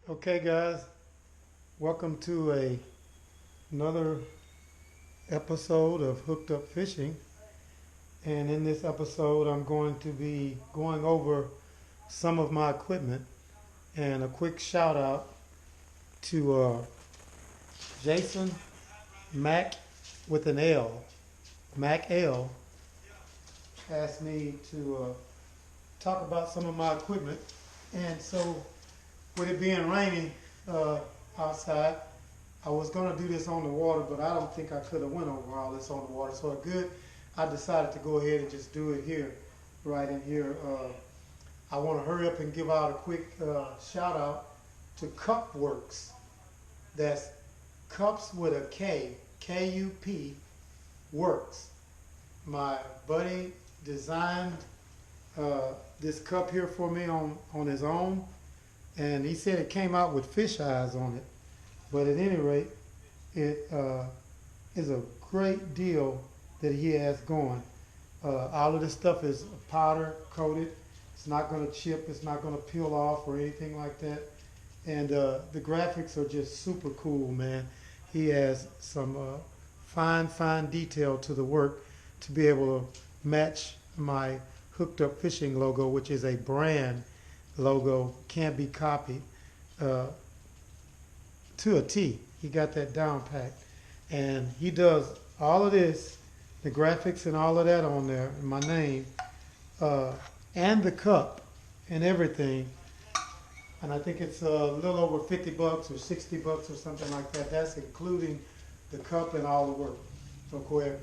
Okay, guys, welcome to another episode of Hooked Up Fishing. And in this episode, I'm going to be going over some of my equipment and a quick shout out to Jason Mac with an L. Mac L asked me to talk about some of my equipment. And so, with it being rainy outside, I was going to do this on the water, but I don't think I could have went over all this on the water. So I decided to go ahead and just do it here, right in here. I want to hurry up and give out a quick shout out to Cup Works. That's Cups with a K, K-U-P, Works. My buddy designed this cup here for me on his own. And he said it came out with fish eyes on it. But at any rate, it is a great deal that he has going. All of this stuff is powder coated. It's not going to chip. It's not going to peel off or anything like that. And the graphics are just super cool, man. He has some fine detail to the work to be able to match my Hooked Up Fishing logo, which is a brand logo, can't be copied to a T. He got that down packed. And he does all of this, the graphics and all of that on there, and my name, and the cup and everything. And I think it's a little over 50 bucks or 60 bucks or something like that. That's including the cup and all the work. So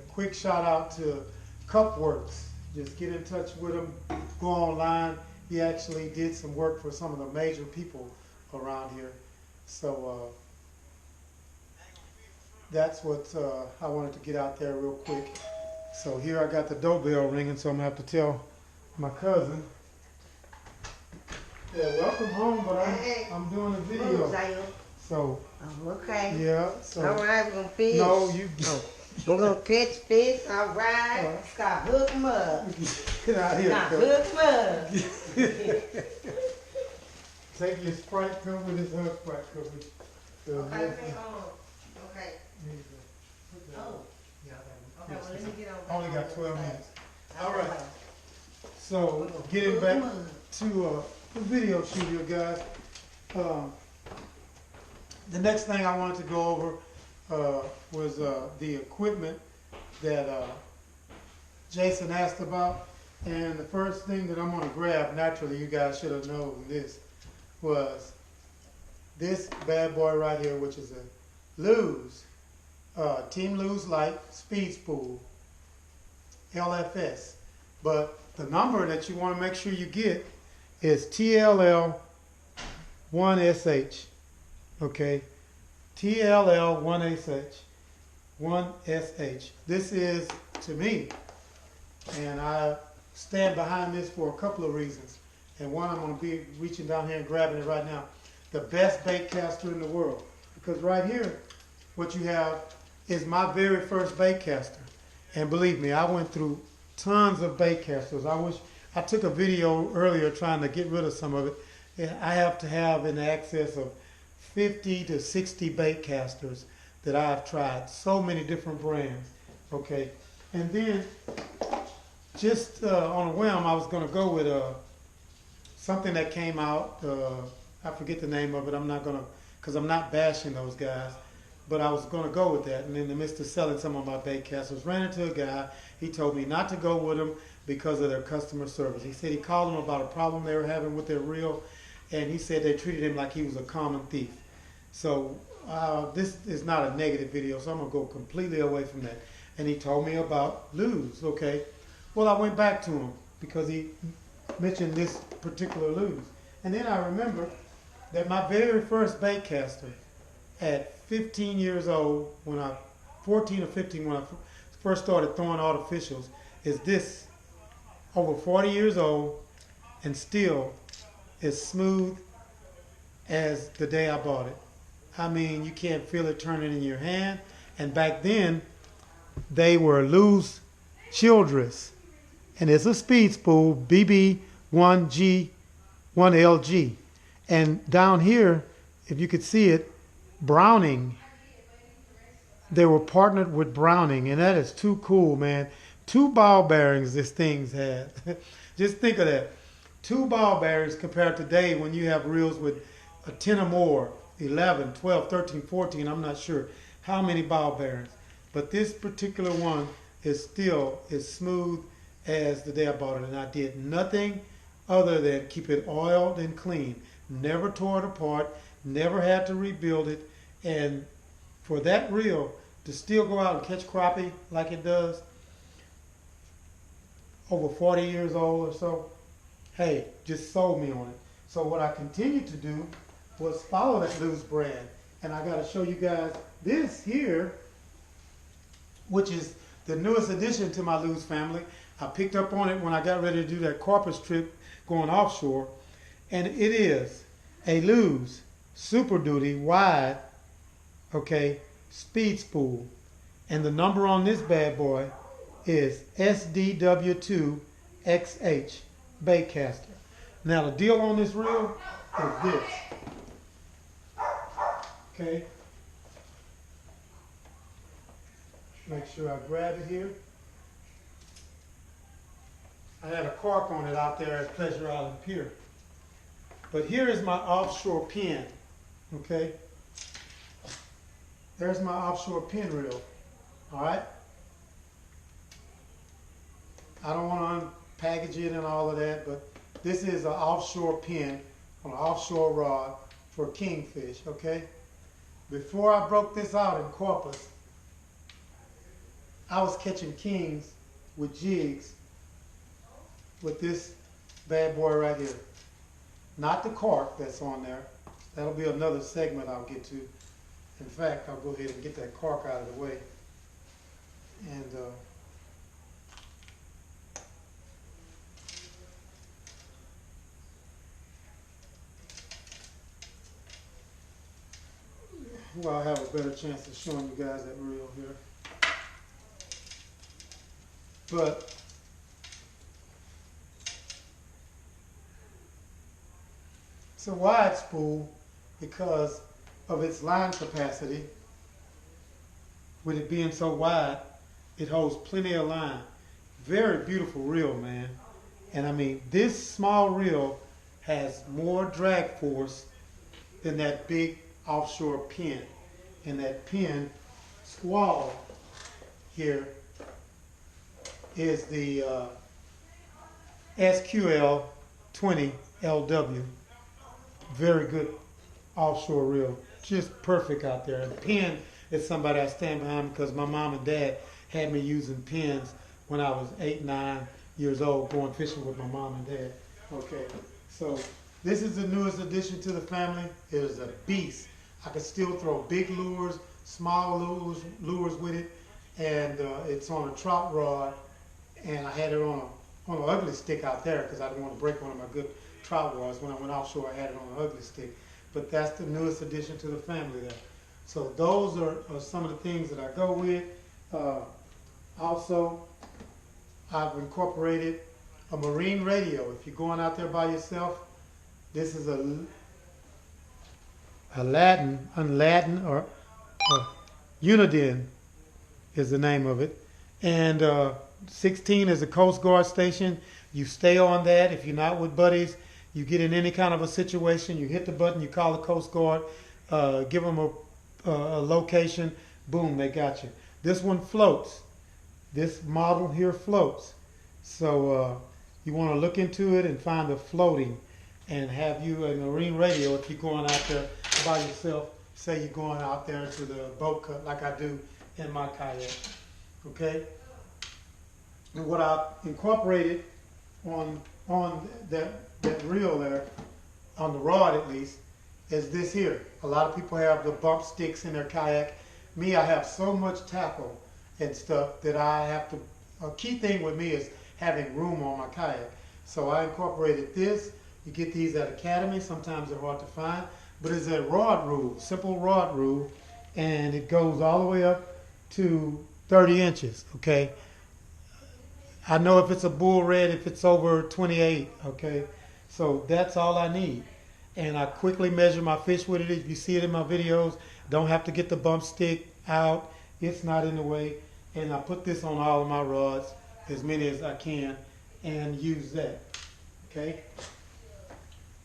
quick shout out to Cup Works. Just get in touch with him, go online. He actually did some work for some of the major people around here. So that's what I wanted to get out there real quick. So here I got the doorbell ringing, so I'm going to have to tell my cousin. Yeah, welcome home, but I'm doing a video. So, okay. Yeah. So, all right, we're going to fish. No, you... We're going to catch fish, all right. Stop hook 'em up. Get out here. Stop hook 'em up. Take your Sprite cover, this her Sprite cover. Okay. Oh. Okay, well, let me get over. Only got 12 minutes. All right. So, getting back to the video shoot here, guys. The next thing I wanted to go over was the equipment that Jason asked about. And the first thing that I'm going to grab, naturally you guys should have known this, was this bad boy right here, which is a Lew's, Team Lew's Light Speed Spool, LFS. But the number that you want to make sure you get is TLL1SH, okay? TLL1SH. This is, to me, and I stand behind this for a couple of reasons. And one, I'm going to be reaching down here and grabbing it right now. The best baitcaster in the world. Because right here, what you have is my very first baitcaster. And believe me, I went through tons of baitcasters. I took a video earlier trying to get rid of some of it. I have to have in excess of 50 to 60 baitcasters that I've tried. So many different brands. Okay. And then, just on a whim, I was going to go with something that came out. I forget the name of it. I'm not going to, because I'm not bashing those guys. But I was going to go with that. And in the midst of selling some of my baitcasters, ran into a guy. He told me not to go with them because of their customer service. He said he called them about a problem they were having with their reel. And he said they treated him like he was a common thief. So this is not a negative video, so I'm going to go completely away from that. And he told me about Lew's, okay? Well, I went back to him because he mentioned this particular Lew's. And then I remember that my very first baitcaster at 15 years old, 14 or 15, when I first started throwing artificials, is this, over 40 years old, and still as smooth as the day I bought it. I mean, you can't feel it turning in your hand. And back then, they were Lew's Childress. And it's a speed spool, BB1G1LG. And down here, if you could see it, Browning. They were partnered with Browning, and that is too cool, man. 2 ball bearings this thing's had. Just think of that. 2 ball bearings compared to today when you have reels with a 10 or more, 11, 12, 13, 14, I'm not sure how many ball bearings. But this particular one is still as smooth as the day I bought it. And I did nothing other than keep it oiled and clean. Never tore it apart, never had to rebuild it. And for that reel to still go out and catch crappie like it does, over 40 years old or so, hey, just sold me on it. So what I continued to do was follow that Lew's brand. And I got to show you guys this here, which is the newest addition to my Lew's family. I picked up on it when I got ready to do that Corpus trip going offshore. And it is a Lew's Super Duty wide, okay, speed spool. And the number on this bad boy is SDW2XH Baitcaster. Now the deal on this reel is this. Okay. Make sure I grab it here. I had a cork on it out there at Pleasure Island Pier. But here is my offshore pin. Okay. There's my offshore pin reel. Alright. I don't want to unpackage it and all of that, but this is an offshore pin on an offshore rod for kingfish, okay? Before I broke this out in Corpus, I was catching kings with jigs with this bad boy right here. Not the cork that's on there. That'll be another segment I'll get to. In fact, I'll go ahead and get that cork out of the way. And well, I'll have a better chance of showing you guys that reel here. But it's a wide spool because of its line capacity. With it being so wide, it holds plenty of line. Very beautiful reel, man. And I mean, this small reel has more drag force than that big offshore pin. And that pin squall here is the SQL 20 LW. Very good offshore reel. Just perfect out there. And the pin is somebody I stand behind because my mom and dad had me using pins when I was 8, 9 years old, going fishing with my mom and dad. Okay, so this is the newest addition to the family. It is a beast. I can still throw big lures, small lures with it, and it's on a trout rod. And I had it on an ugly stick out there because I didn't want to break one of my good trout rods. When I went offshore, I had it on an ugly stick. But that's the newest addition to the family there. So those are some of the things that I go with. Also, I've incorporated a marine radio. If you're going out there by yourself, this is a Uniden is the name of it. And 16 is a Coast Guard station. You stay on that. If you're not with buddies, you get in any kind of a situation, you hit the button, you call the Coast Guard, give them a location, boom, they got you. This one floats. This model here floats. So you want to look into it and find the floating and have you a marine radio if you're going out there by yourself. Say you're going out there to the boat cut like I do in my kayak. Okay? And what I incorporated on that reel there, on the rod at least, is this here. A lot of people have the bump sticks in their kayak. Me, I have so much tackle and stuff that I have to, a key thing with me is having room on my kayak. So I incorporated this. You get these at Academy. Sometimes they're hard to find. But it's a rod rule, simple rod rule, and it goes all the way up to 30 inches, okay? I know if it's a bull red, if it's over 28, okay? So that's all I need. and I quickly measure my fish with it. If you see it in my videos, don't have to get the bump stick out. It's not in the way. And I put this on all of my rods, as many as I can, and use that. Okay?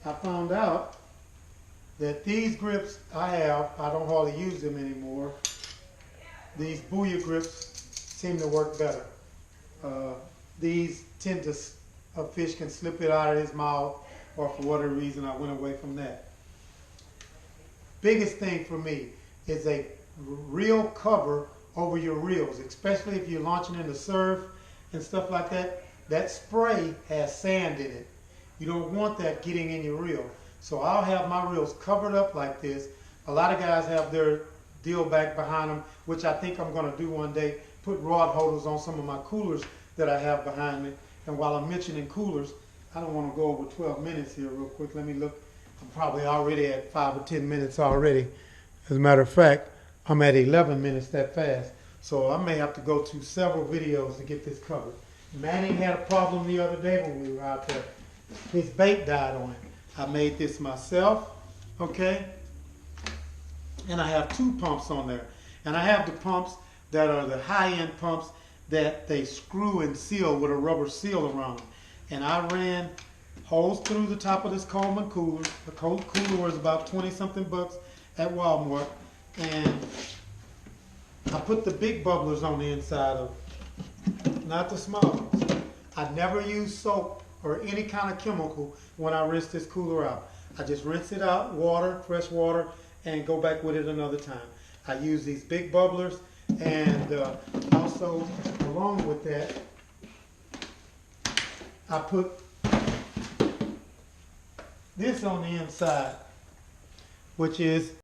I found out that these grips I don't hardly use them anymore. These Booyah grips seem to work better. These tend to, a fish can slip it out of his mouth, or for whatever reason I went away from that. Biggest thing for me is a reel cover over your reels, especially if you're launching in the surf and stuff like that. That spray has sand in it. You don't want that getting in your reel. So I'll have my reels covered up like this. A lot of guys have their deal back behind them, which I think I'm going to do one day. Put rod holders on some of my coolers that I have behind me. And while I'm mentioning coolers, I don't want to go over 12 minutes here real quick. Let me look. I'm probably already at 5 or 10 minutes already. As a matter of fact, I'm at 11 minutes that fast. So I may have to go to several videos to get this covered. Manning had a problem the other day when we were out there. His bait died on him. I made this myself, okay? And I have 2 pumps on there. And I have the pumps that are the high-end pumps that they screw and seal with a rubber seal around them. And I ran holes through the top of this Coleman cooler. The cooler was about 20-something bucks at Walmart. And I put the big bubblers on the inside of it, not the small ones. I never use soap or any kind of chemical when I rinse this cooler out. I just rinse it out, water, fresh water, and go back with it another time. I use these big bubblers, and also along with that, I put this on the inside, which is